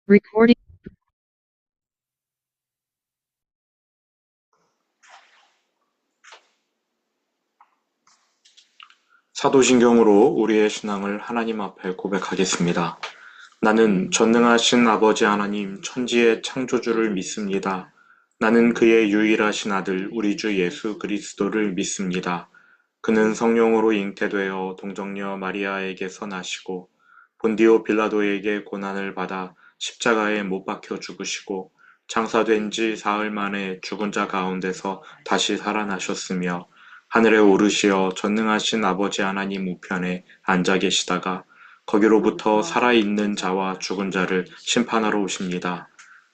Recording. 사도신경으로 우리의 신앙을 하나님 앞에 고백하겠습니다. 나는 전능하신 아버지 하나님 천지의 창조주를 믿습니다. 나는 그의 유일하신 아들 우리 주 예수 그리스도를 믿습니다. 그는 성령으로 잉태되어 동정녀 마리아에게서 나시고 본디오 빌라도에게 고난을 받아 십자가에 못 박혀 죽으시고 장사된 지 사흘 만에 죽은 자 가운데서 다시 살아나셨으며 하늘에 오르시어 전능하신 아버지 하나님 우편에 앉아 계시다가 거기로부터 살아있는 자와 죽은 자를 심판하러 오십니다.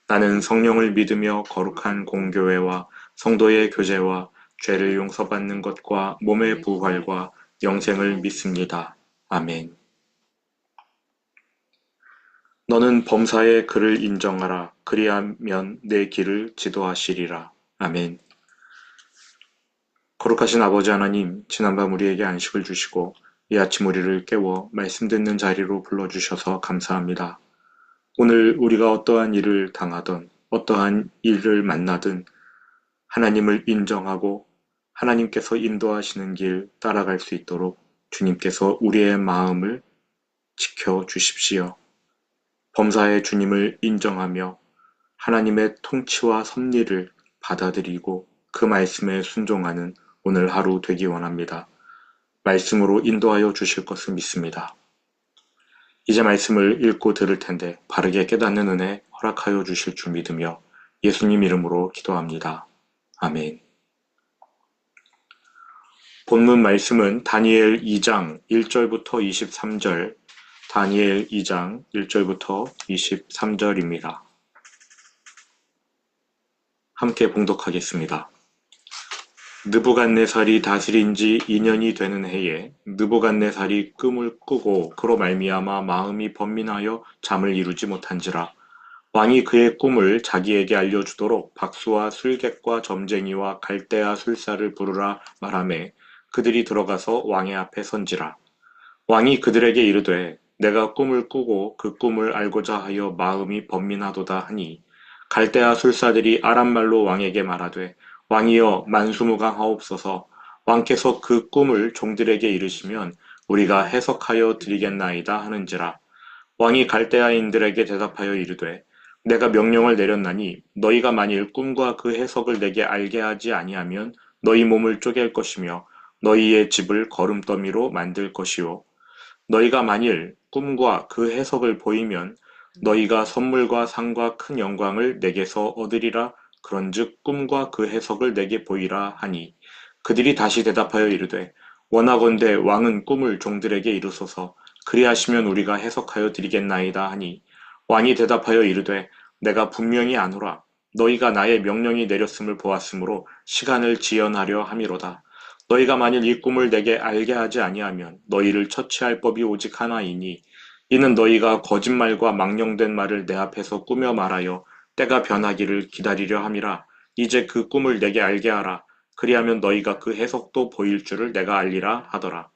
나는 성령을 믿으며 거룩한 공교회와 성도의 교제와 죄를 용서받는 것과 몸의 부활과 영생을 믿습니다. 아멘. 너는 범사에 그를 인정하라. 그리하면 내 길을 지도하시리라. 아멘. 거룩하신 아버지 하나님, 지난밤 우리에게 안식을 주시고 이 아침 우리를 깨워 말씀 듣는 자리로 불러주셔서 감사합니다. 오늘 우리가 어떠한 일을 당하든 어떠한 일을 만나든 하나님을 인정하고 하나님께서 인도하시는 길 따라갈 수 있도록 주님께서 우리의 마음을 지켜주십시오. 범사의 주님을 인정하며 하나님의 통치와 섭리를 받아들이고 그 말씀에 순종하는 오늘 하루 되기 원합니다. 말씀으로 인도하여 주실 것을 믿습니다. 이제 말씀을 읽고 들을 텐데 바르게 깨닫는 은혜 허락하여 주실 줄 믿으며 예수님 이름으로 기도합니다. 아멘. 본문 말씀은 다니엘 2장 1절부터 23절, 다니엘 2장 1절부터 23절입니다. 함께 봉독하겠습니다. 느부갓네살이 다스린 지 2년이 되는 해에 느부갓네살이 꿈을 꾸고 그로 말미암아 마음이 번민하여 잠을 이루지 못한지라. 왕이 그의 꿈을 자기에게 알려주도록 박수와 술객과 점쟁이와 갈대아 술사를 부르라 말하매 그들이 들어가서 왕의 앞에 선지라. 왕이 그들에게 이르되 내가 꿈을 꾸고 그 꿈을 알고자 하여 마음이 번민하도다 하니 갈대아 술사들이 아람말로 왕에게 말하되 왕이여 만수무강하옵소서. 왕께서 그 꿈을 종들에게 이르시면 우리가 해석하여 드리겠나이다 하는지라. 왕이 갈대아인들에게 대답하여 이르되 내가 명령을 내렸나니 너희가 만일 꿈과 그 해석을 내게 알게 하지 아니하면 너희 몸을 쪼갤 것이며 너희의 집을 거름더미로 만들 것이요 너희가 만일 꿈과 그 해석을 보이면 너희가 선물과 상과 큰 영광을 내게서 얻으리라. 그런즉 꿈과 그 해석을 내게 보이라 하니 그들이 다시 대답하여 이르되 원하건대 왕은 꿈을 종들에게 이루소서. 그리하시면 우리가 해석하여 드리겠나이다 하니 왕이 대답하여 이르되 내가 분명히 아노라. 너희가 나의 명령이 내렸음을 보았으므로 시간을 지연하려 함이로다. 너희가 만일 이 꿈을 내게 알게 하지 아니하면 너희를 처치할 법이 오직 하나이니 이는 너희가 거짓말과 망령된 말을 내 앞에서 꾸며 말하여 때가 변하기를 기다리려 함이라. 이제 그 꿈을 내게 알게 하라. 그리하면 너희가 그 해석도 보일 줄을 내가 알리라 하더라.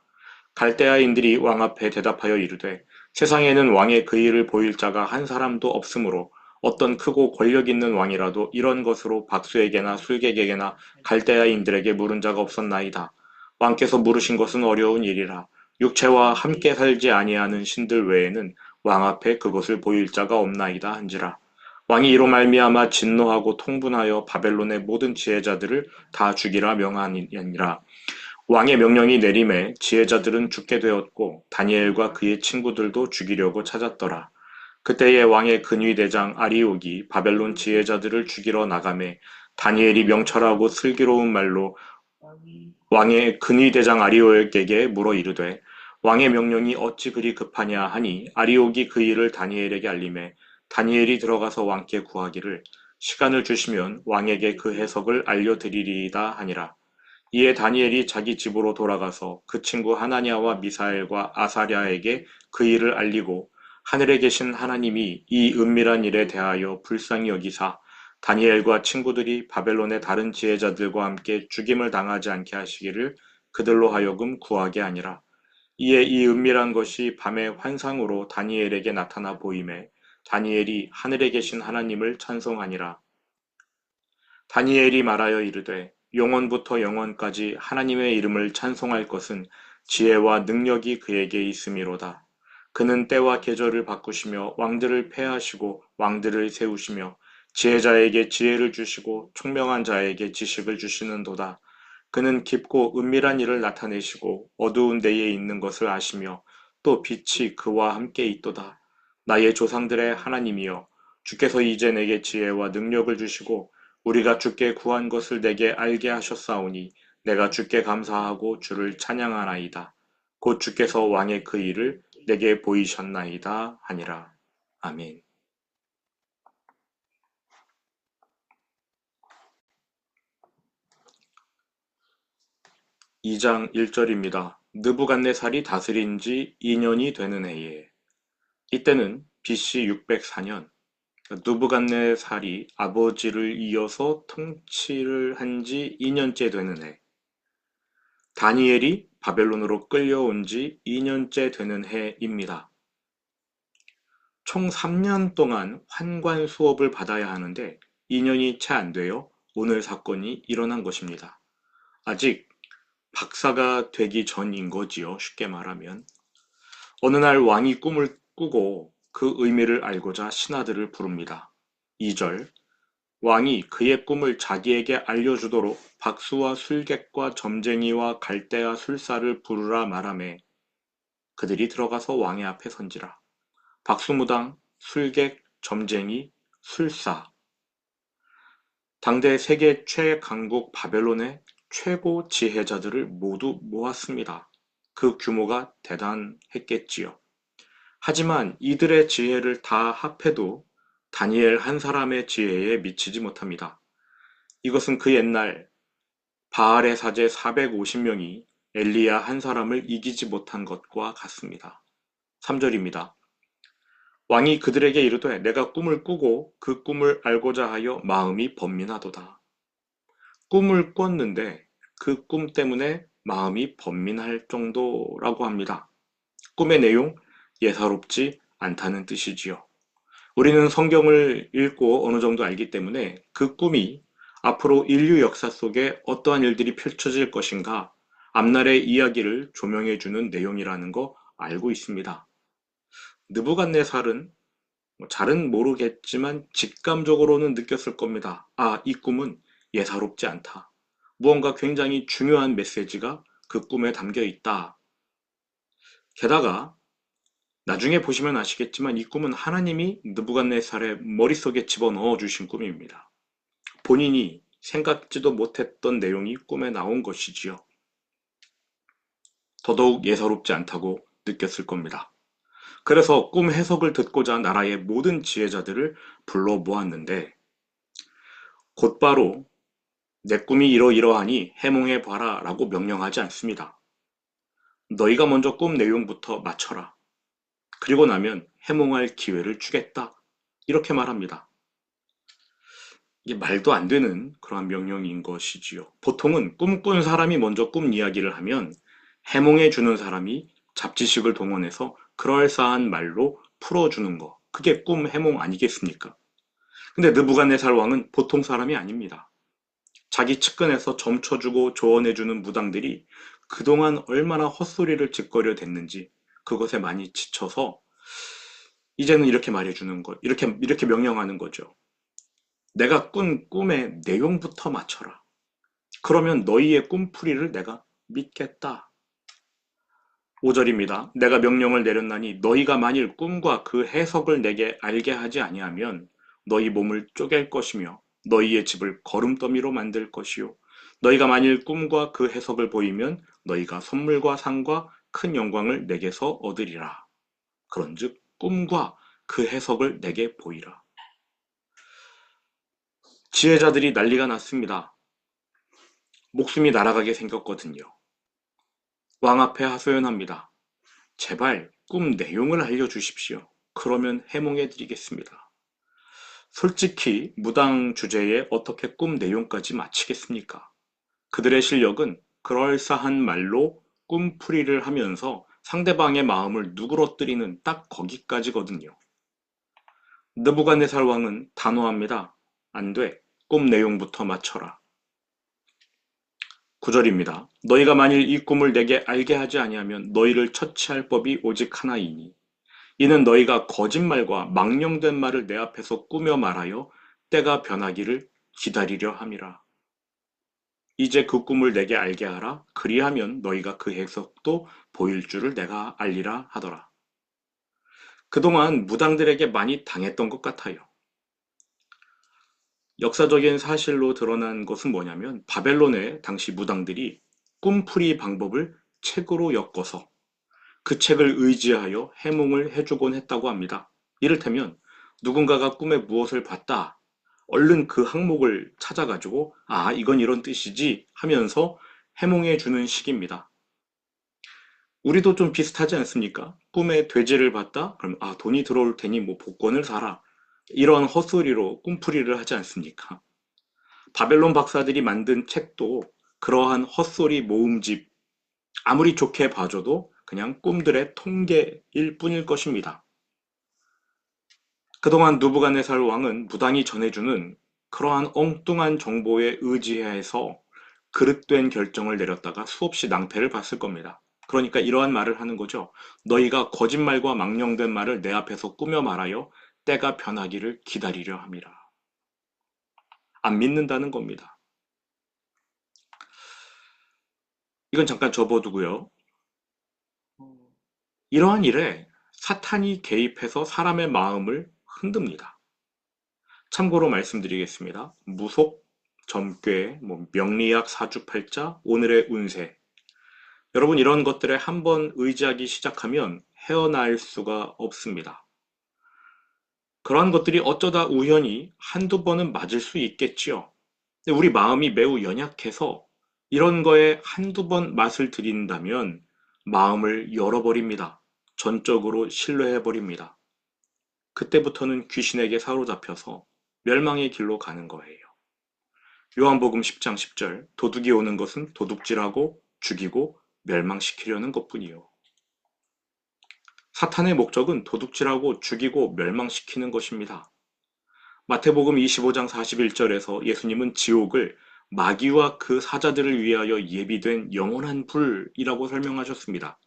갈대아인들이 왕 앞에 대답하여 이르되 세상에는 왕의 그 일을 보일 자가 한 사람도 없으므로 어떤 크고 권력 있는 왕이라도 이런 것으로 박수에게나 술객에게나 갈대아인들에게 물은 자가 없었나이다. 왕께서 물으신 것은 어려운 일이라. 육체와 함께 살지 아니하는 신들 외에는 왕 앞에 그것을 보일 자가 없나이다 한지라. 왕이 이로 말미암아 진노하고 통분하여 바벨론의 모든 지혜자들을 다 죽이라 명하니라. 왕의 명령이 내림에 지혜자들은 죽게 되었고 다니엘과 그의 친구들도 죽이려고 찾았더라. 그때에 왕의 근위대장 아리옥이 바벨론 지혜자들을 죽이러 나가매 다니엘이 명철하고 슬기로운 말로 왕의 근위대장 아리옥에게 물어 이르되 왕의 명령이 어찌 그리 급하냐 하니 아리옥이 그 일을 다니엘에게 알림해 다니엘이 들어가서 왕께 구하기를 시간을 주시면 왕에게 그 해석을 알려드리리이다 하니라. 이에 다니엘이 자기 집으로 돌아가서 그 친구 하나냐와 미사엘과 아사랴에게 그 일을 알리고 하늘에 계신 하나님이 이 은밀한 일에 대하여 불쌍히 여기사 다니엘과 친구들이 바벨론의 다른 지혜자들과 함께 죽임을 당하지 않게 하시기를 그들로 하여금 구하게 하니라. 이에 이 은밀한 것이 밤의 환상으로 다니엘에게 나타나 보임에 다니엘이 하늘에 계신 하나님을 찬송하니라. 다니엘이 말하여 이르되 영원부터 영원까지 하나님의 이름을 찬송할 것은 지혜와 능력이 그에게 있음이로다. 그는 때와 계절을 바꾸시며 왕들을 패하시고 왕들을 세우시며 지혜자에게 지혜를 주시고 총명한 자에게 지식을 주시는도다. 그는 깊고 은밀한 일을 나타내시고 어두운 데에 있는 것을 아시며 또 빛이 그와 함께 있도다. 나의 조상들의 하나님이여, 주께서 이제 내게 지혜와 능력을 주시고 우리가 주께 구한 것을 내게 알게 하셨사오니 내가 주께 감사하고 주를 찬양하나이다. 곧 주께서 왕의 그 일을 내게 보이셨나이다 하니라. 아멘. 2장 1절입니다. 느부갓네살이 다스린 지 2년이 되는 해에, 이때는 BC 604년, 느부갓네살이 아버지를 이어서 통치를 한 지 2년째 되는 해, 다니엘이 바벨론으로 끌려온 지 2년째 되는 해입니다. 총 3년 동안 환관 수업을 받아야 하는데 2년이 채 안 되어 오늘 사건이 일어난 것입니다. 아직 박사가 되기 전인 거지요, 쉽게 말하면. 어느 날 왕이 꿈을 꾸고 그 의미를 알고자 신하들을 부릅니다. 2절, 왕이 그의 꿈을 자기에게 알려주도록 박수와 술객과 점쟁이와 갈대와 술사를 부르라 말하매 그들이 들어가서 왕의 앞에 선지라. 박수무당, 술객, 점쟁이, 술사. 당대 세계 최강국 바벨론의 최고 지혜자들을 모두 모았습니다. 그 규모가 대단했겠지요. 하지만 이들의 지혜를 다 합해도 다니엘 한 사람의 지혜에 미치지 못합니다. 이것은 그 옛날 바알의 사제 450명이 엘리야 한 사람을 이기지 못한 것과 같습니다. 3절입니다. 왕이 그들에게 이르되 내가 꿈을 꾸고 그 꿈을 알고자 하여 마음이 번민하도다. 꿈을 꿨는데 그 꿈 때문에 마음이 번민할 정도라고 합니다. 꿈의 내용 예사롭지 않다는 뜻이지요. 우리는 성경을 읽고 어느 정도 알기 때문에 그 꿈이 앞으로 인류 역사 속에 어떠한 일들이 펼쳐질 것인가 앞날의 이야기를 조명해주는 내용이라는 거 알고 있습니다. 느부갓네살은 잘은 모르겠지만 직감적으로는 느꼈을 겁니다. 아, 이 꿈은 예사롭지 않다. 무언가 굉장히 중요한 메시지가 그 꿈에 담겨 있다. 게다가 나중에 보시면 아시겠지만 이 꿈은 하나님이 느부갓네살의 머릿속에 집어넣어 주신 꿈입니다. 본인이 생각지도 못했던 내용이 꿈에 나온 것이지요. 더더욱 예사롭지 않다고 느꼈을 겁니다. 그래서 꿈 해석을 듣고자 나라의 모든 지혜자들을 불러 모았는데 곧바로 내 꿈이 이러이러하니 해몽해봐라 라고 명령하지 않습니다. 너희가 먼저 꿈 내용부터 맞춰라. 그리고 나면 해몽할 기회를 주겠다. 이렇게 말합니다. 이게 말도 안 되는 그러한 명령인 것이지요. 보통은 꿈꾼 사람이 먼저 꿈 이야기를 하면 해몽해 주는 사람이 잡지식을 동원해서 그럴싸한 말로 풀어주는 거. 그게 꿈 해몽 아니겠습니까? 근데 느부갓네살 왕은 보통 사람이 아닙니다. 자기 측근에서 점쳐주고 조언해주는 무당들이 그동안 얼마나 헛소리를 짓거려 댔는지 그것에 많이 지쳐서 이제는 이렇게 말해주는 것, 이렇게 명령하는 거죠. 내가 꾼 꿈의 내용부터 맞춰라. 그러면 너희의 꿈풀이를 내가 믿겠다. 5절입니다. 내가 명령을 내렸나니 너희가 만일 꿈과 그 해석을 내게 알게 하지 아니하면 너희 몸을 쪼갤 것이며 너희의 집을 거름더미로 만들 것이요. 너희가 만일 꿈과 그 해석을 보이면 너희가 선물과 상과 큰 영광을 내게서 얻으리라. 그런즉 꿈과 그 해석을 내게 보이라. 지혜자들이 난리가 났습니다. 목숨이 날아가게 생겼거든요. 왕 앞에 하소연합니다. 제발 꿈 내용을 알려주십시오. 그러면 해몽해드리겠습니다. 솔직히 무당 주제에 어떻게 꿈 내용까지 맞히겠습니까? 그들의 실력은 그럴싸한 말로 꿈풀이를 하면서 상대방의 마음을 누그러뜨리는 딱 거기까지거든요. 느부갓네살 왕은 단호합니다. 안 돼. 꿈 내용부터 맞춰라. 9절입니다. 너희가 만일 이 꿈을 내게 알게 하지 아니하면 너희를 처치할 법이 오직 하나이니 이는 너희가 거짓말과 망령된 말을 내 앞에서 꾸며 말하여 때가 변하기를 기다리려 함이라. 이제 그 꿈을 내게 알게 하라. 그리하면 너희가 그 해석도 보일 줄을 내가 알리라 하더라. 그동안 무당들에게 많이 당했던 것 같아요. 역사적인 사실로 드러난 것은 뭐냐면 바벨론의 당시 무당들이 꿈풀이 방법을 책으로 엮어서 그 책을 의지하여 해몽을 해주곤 했다고 합니다. 이를테면 누군가가 꿈에 무엇을 봤다. 얼른 그 항목을 찾아가지고 아 이건 이런 뜻이지 하면서 해몽해 주는 식입니다. 우리도 좀 비슷하지 않습니까? 꿈에 돼지를 봤다? 그럼 아 돈이 들어올 테니 뭐 복권을 사라. 이런 헛소리로 꿈풀이를 하지 않습니까? 바벨론 박사들이 만든 책도 그러한 헛소리 모음집 아무리 좋게 봐줘도 그냥 꿈들의 통계일 뿐일 것입니다. 그동안 누부갓네살 왕은 무당이 전해주는 그러한 엉뚱한 정보에 의지해서 그릇된 결정을 내렸다가 수없이 낭패를 봤을 겁니다. 그러니까 이러한 말을 하는 거죠. 너희가 거짓말과 망령된 말을 내 앞에서 꾸며 말하여 때가 변하기를 기다리려 함이라. 안 믿는다는 겁니다. 이건 잠깐 접어두고요. 이러한 일에 사탄이 개입해서 사람의 마음을 흔듭니다. 참고로 말씀드리겠습니다. 무속, 점괘, 명리학, 사주팔자, 오늘의 운세. 여러분 이런 것들에 한번 의지하기 시작하면 헤어나올 수가 없습니다. 그러한 것들이 어쩌다 우연히 한두 번은 맞을 수 있겠지요. 근데 우리 마음이 매우 연약해서 이런 거에 한두 번 맛을 들인다면 마음을 열어버립니다. 전적으로 신뢰해버립니다. 그때부터는 귀신에게 사로잡혀서 멸망의 길로 가는 거예요. 요한복음 10장 10절 도둑이 오는 것은 도둑질하고 죽이고 멸망시키려는 것뿐이요. 사탄의 목적은 도둑질하고 죽이고 멸망시키는 것입니다. 마태복음 25장 41절에서 예수님은 지옥을 마귀와 그 사자들을 위하여 예비된 영원한 불이라고 설명하셨습니다.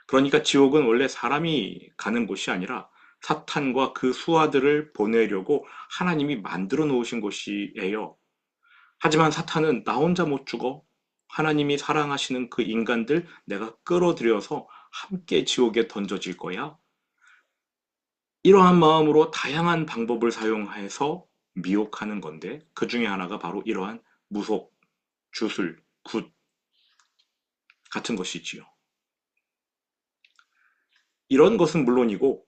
그러니까 지옥은 원래 사람이 가는 곳이 아니라 사탄과 그 수하들을 보내려고 하나님이 만들어 놓으신 곳이에요. 하지만 사탄은 나 혼자 못 죽어. 하나님이 사랑하시는 그 인간들 내가 끌어들여서 함께 지옥에 던져질 거야. 이러한 마음으로 다양한 방법을 사용해서 미혹하는 건데 그 중에 하나가 바로 이러한 무속, 주술, 굿 같은 것이지요. 이런 것은 물론이고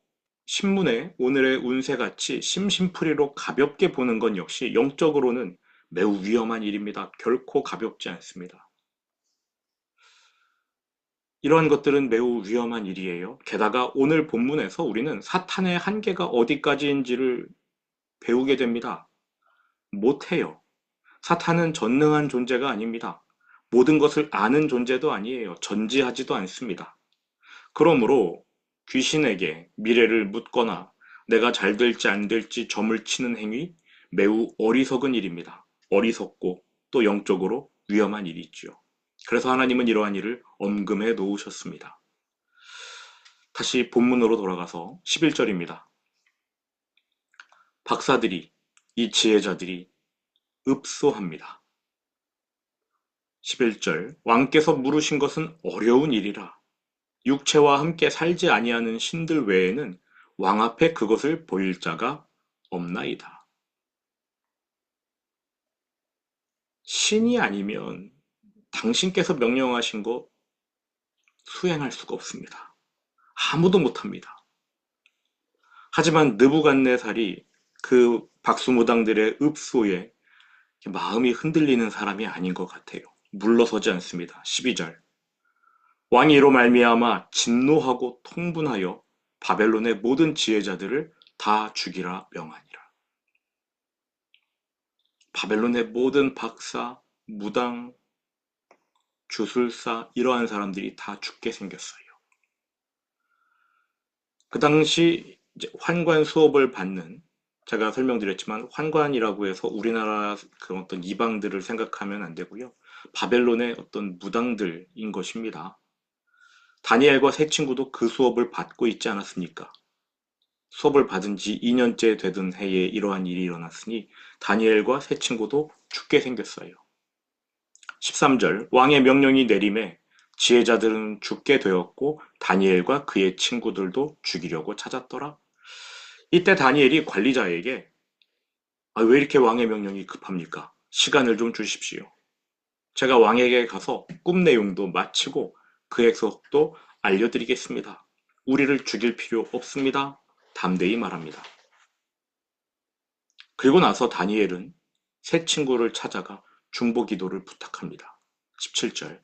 신문에 오늘의 운세같이 심심풀이로 가볍게 보는 건 역시 영적으로는 매우 위험한 일입니다. 결코 가볍지 않습니다. 이러한 것들은 매우 위험한 일이에요. 게다가 오늘 본문에서 우리는 사탄의 한계가 어디까지인지를 배우게 됩니다. 못해요. 사탄은 전능한 존재가 아닙니다. 모든 것을 아는 존재도 아니에요. 전지하지도 않습니다. 그러므로 귀신에게 미래를 묻거나 내가 잘 될지 안 될지 점을 치는 행위 매우 어리석은 일입니다. 어리석고 또 영적으로 위험한 일이지요. 그래서 하나님은 이러한 일을 엄금해 놓으셨습니다. 다시 본문으로 돌아가서 11절입니다. 박사들이 이 지혜자들이 읍소합니다. 11절 왕께서 물으신 것은 어려운 일이라 육체와 함께 살지 아니하는 신들 외에는 왕 앞에 그것을 보일 자가 없나이다. 신이 아니면 당신께서 명령하신 거 수행할 수가 없습니다. 아무도 못합니다. 하지만 느부갓네살이 그 박수무당들의 읍소에 마음이 흔들리는 사람이 아닌 것 같아요. 물러서지 않습니다. 12절 왕이 이로 말미암아 진노하고 통분하여 바벨론의 모든 지혜자들을 다 죽이라 명하니라. 바벨론의 모든 박사, 무당, 주술사 이러한 사람들이 다 죽게 생겼어요. 그 당시 이제 환관 수업을 받는, 제가 설명드렸지만 환관이라고 해서 우리나라 그 어떤 이방들을 생각하면 안 되고요. 바벨론의 어떤 무당들인 것입니다. 다니엘과 세 친구도 그 수업을 받고 있지 않았습니까? 수업을 받은 지 2년째 되던 해에 이러한 일이 일어났으니 다니엘과 세 친구도 죽게 생겼어요. 13절 왕의 명령이 내림에 지혜자들은 죽게 되었고 다니엘과 그의 친구들도 죽이려고 찾았더라. 이때 다니엘이 관리자에게 왜 이렇게 왕의 명령이 급합니까? 시간을 좀 주십시오. 제가 왕에게 가서 꿈 내용도 마치고 그 해석도 알려드리겠습니다. 우리를 죽일 필요 없습니다. 담대히 말합니다. 그리고 나서 다니엘은 세 친구를 찾아가 중보 기도를 부탁합니다. 17절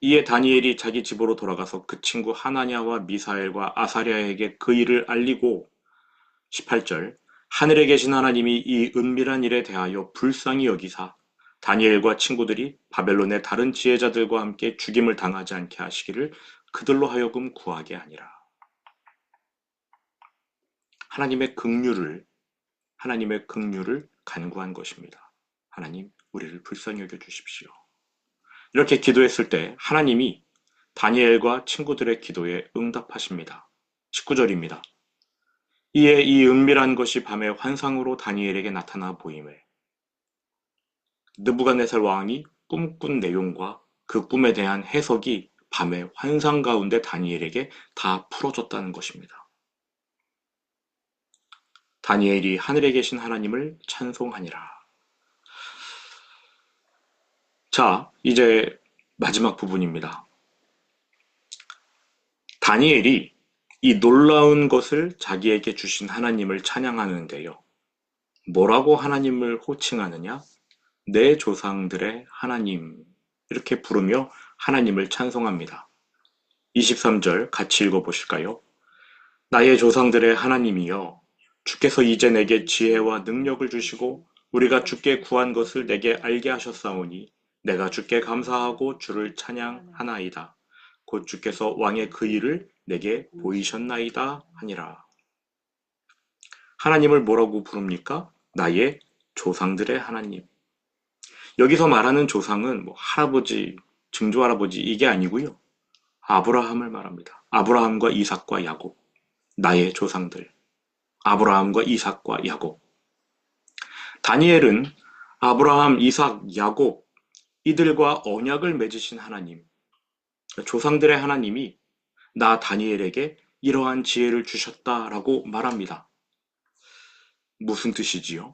이에 다니엘이 자기 집으로 돌아가서 그 친구 하나냐와 미사엘과 아사랴에게 그 일을 알리고 18절 하늘에 계신 하나님이 이 은밀한 일에 대하여 불쌍히 여기사 다니엘과 친구들이 바벨론의 다른 지혜자들과 함께 죽임을 당하지 않게 하시기를 그들로 하여금 구하게 하니라. 하나님의 긍휼을 간구한 것입니다. 하나님, 우리를 불쌍히 여겨 주십시오. 이렇게 기도했을 때 하나님이 다니엘과 친구들의 기도에 응답하십니다. 19절입니다. 이에 이 은밀한 것이 밤의 환상으로 다니엘에게 나타나 보이매 느부갓네살 왕이 꿈꾼 내용과 그 꿈에 대한 해석이 밤의 환상 가운데 다니엘에게 다 풀어졌다는 것입니다. 다니엘이 하늘에 계신 하나님을 찬송하니라. 자, 이제 마지막 부분입니다. 다니엘이 이 놀라운 것을 자기에게 주신 하나님을 찬양하는데요. 뭐라고 하나님을 호칭하느냐? 내 조상들의 하나님, 이렇게 부르며 하나님을 찬송합니다. 23절 같이 읽어보실까요? 나의 조상들의 하나님이여, 주께서 이제 내게 지혜와 능력을 주시고 우리가 주께 구한 것을 내게 알게 하셨사오니 내가 주께 감사하고 주를 찬양하나이다. 곧 주께서 왕의 그 일을 내게 보이셨나이다 하니라. 하나님을 뭐라고 부릅니까? 나의 조상들의 하나님. 여기서 말하는 조상은 할아버지, 증조할아버지 이게 아니고요. 아브라함을 말합니다. 아브라함과 이삭과 야곱. 나의 조상들. 아브라함과 이삭과 야곱. 다니엘은 아브라함, 이삭, 야곱 이들과 언약을 맺으신 하나님, 조상들의 하나님이 나 다니엘에게 이러한 지혜를 주셨다라고 말합니다. 무슨 뜻이지요?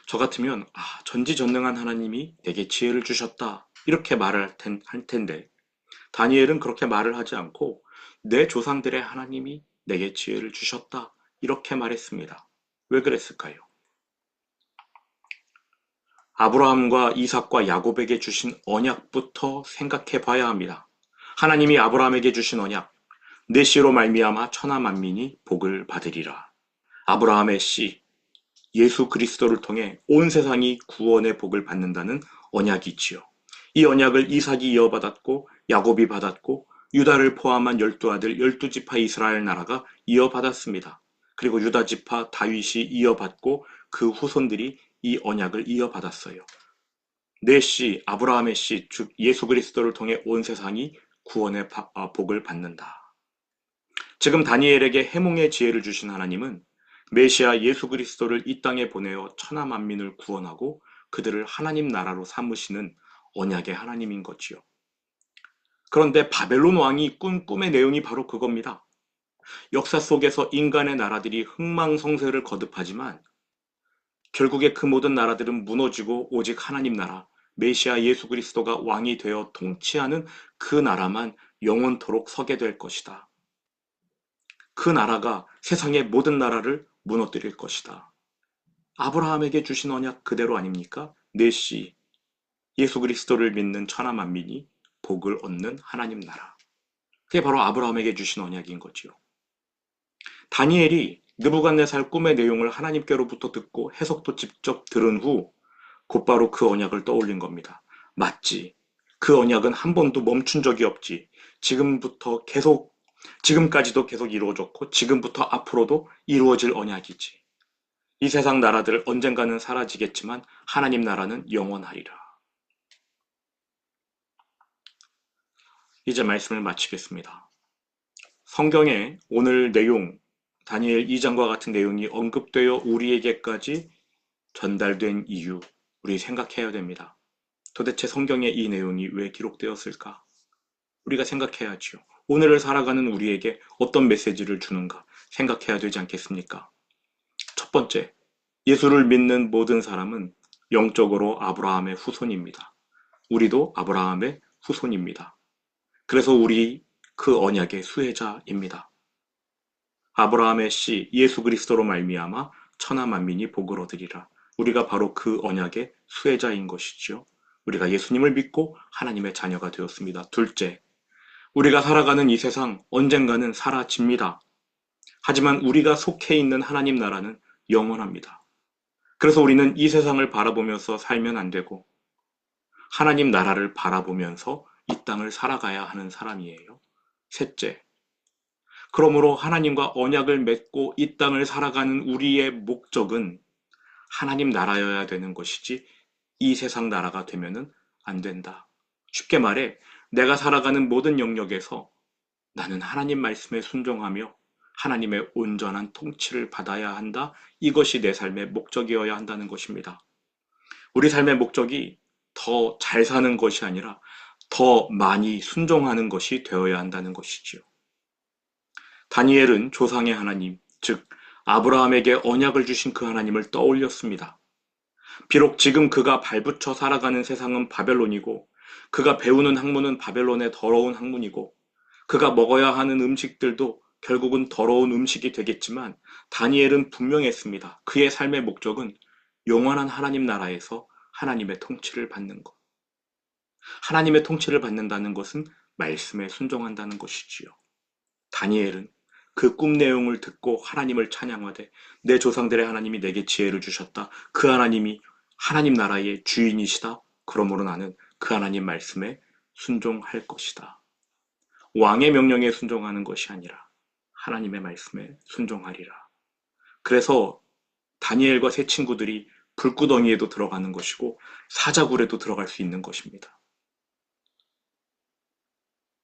저 같으면 전지전능한 하나님이 내게 지혜를 주셨다 이렇게 말을 할 텐데 다니엘은 그렇게 말을 하지 않고 내 조상들의 하나님이 내게 지혜를 주셨다 이렇게 말했습니다. 왜 그랬을까요? 아브라함과 이삭과 야곱에게 주신 언약부터 생각해 봐야 합니다. 하나님이 아브라함에게 주신 언약, 내 씨로 말미암아 천하 만민이 복을 받으리라. 아브라함의 씨, 예수 그리스도를 통해 온 세상이 구원의 복을 받는다는 언약이 있지요. 이 언약을 이삭이 이어받았고 야곱이 받았고 유다를 포함한 12아들 12지파 이스라엘 나라가 이어받았습니다. 그리고 유다 지파 다윗이 이어받고 그 후손들이 이 언약을 이어받았어요. 내 씨, 아브라함의 씨, 즉 예수 그리스도를 통해 온 세상이 구원의 복을 받는다. 지금 다니엘에게 해몽의 지혜를 주신 하나님은 메시아 예수 그리스도를 이 땅에 보내어 천하 만민을 구원하고 그들을 하나님 나라로 삼으시는 언약의 하나님인 거지요. 그런데 바벨론 왕이 꾼 꿈의 내용이 바로 그겁니다. 역사 속에서 인간의 나라들이 흥망성쇠를 거듭하지만 결국에 그 모든 나라들은 무너지고 오직 하나님 나라, 메시아 예수 그리스도가 왕이 되어 통치하는 그 나라만 영원토록 서게 될 것이다. 그 나라가 세상의 모든 나라를 무너뜨릴 것이다. 아브라함에게 주신 언약 그대로 아닙니까? 내 씨, 예수 그리스도를 믿는 천하 만민이 복을 얻는 하나님 나라. 그게 바로 아브라함에게 주신 언약인 거지요. 다니엘이 느부갓네살 꿈의 내용을 하나님께로부터 듣고 해석도 직접 들은 후 곧바로 그 언약을 떠올린 겁니다. 맞지. 그 언약은 한 번도 멈춘 적이 없지. 지금부터 계속 지금까지도 계속 이루어졌고 지금부터 앞으로도 이루어질 언약이지. 이 세상 나라들 언젠가는 사라지겠지만 하나님 나라는 영원하리라. 이제 말씀을 마치겠습니다. 성경에 오늘 내용, 다니엘 2장과 같은 내용이 언급되어 우리에게까지 전달된 이유, 우리 생각해야 됩니다. 도대체 성경에 이 내용이 왜 기록되었을까? 우리가 생각해야지요. 오늘을 살아가는 우리에게 어떤 메시지를 주는가 생각해야 되지 않겠습니까? 첫 번째, 예수를 믿는 모든 사람은 영적으로 아브라함의 후손입니다. 우리도 아브라함의 후손입니다. 그래서 우리 그 언약의 수혜자입니다. 아브라함의 씨 예수 그리스도로 말미암아 천하 만민이 복을 얻으리라. 우리가 바로 그 언약의 수혜자인 것이지요. 우리가 예수님을 믿고 하나님의 자녀가 되었습니다. 둘째, 우리가 살아가는 이 세상 언젠가는 사라집니다. 하지만 우리가 속해 있는 하나님 나라는 영원합니다. 그래서 우리는 이 세상을 바라보면서 살면 안 되고 하나님 나라를 바라보면서 이 땅을 살아가야 하는 사람이에요. 셋째, 그러므로 하나님과 언약을 맺고 이 땅을 살아가는 우리의 목적은 하나님 나라여야 되는 것이지 이 세상 나라가 되면은 안 된다. 쉽게 말해 내가 살아가는 모든 영역에서 나는 하나님 말씀에 순종하며 하나님의 온전한 통치를 받아야 한다. 이것이 내 삶의 목적이어야 한다는 것입니다. 우리 삶의 목적이 더 잘 사는 것이 아니라 더 많이 순종하는 것이 되어야 한다는 것이지요. 다니엘은 조상의 하나님, 즉 아브라함에게 언약을 주신 그 하나님을 떠올렸습니다. 비록 지금 그가 발붙여 살아가는 세상은 바벨론이고 그가 배우는 학문은 바벨론의 더러운 학문이고 그가 먹어야 하는 음식들도 결국은 더러운 음식이 되겠지만 다니엘은 분명했습니다. 그의 삶의 목적은 영원한 하나님 나라에서 하나님의 통치를 받는 것. 하나님의 통치를 받는다는 것은 말씀에 순종한다는 것이지요. 다니엘은 그 꿈 내용을 듣고 하나님을 찬양하되 내 조상들의 하나님이 내게 지혜를 주셨다. 그 하나님이 하나님 나라의 주인이시다. 그러므로 나는 그 하나님 말씀에 순종할 것이다. 왕의 명령에 순종하는 것이 아니라 하나님의 말씀에 순종하리라. 그래서 다니엘과 세 친구들이 불구덩이에도 들어가는 것이고 사자굴에도 들어갈 수 있는 것입니다.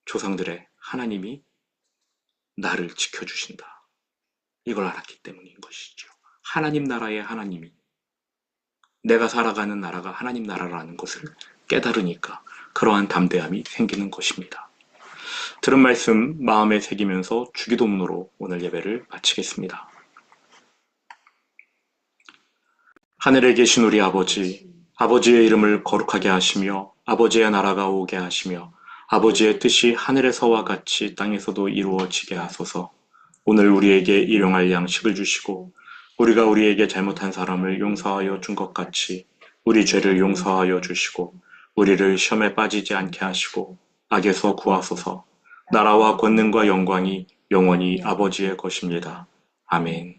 조상들의 하나님이 나를 지켜주신다. 이걸 알았기 때문인 것이죠. 하나님 나라의 하나님이 내가 살아가는 나라가 하나님 나라라는 것을 깨달으니까 그러한 담대함이 생기는 것입니다. 들은 말씀 마음에 새기면서 주기도문으로 오늘 예배를 마치겠습니다. 하늘에 계신 우리 아버지, 아버지의 이름을 거룩하게 하시며 아버지의 나라가 오게 하시며 아버지의 뜻이 하늘에서와 같이 땅에서도 이루어지게 하소서. 오늘 우리에게 일용할 양식을 주시고 우리가 우리에게 잘못한 사람을 용서하여 준 것 같이 우리 죄를 용서하여 주시고 우리를 시험에 빠지지 않게 하시고 악에서 구하소서. 나라와 권능과 영광이 영원히 아버지의 것입니다. 아멘.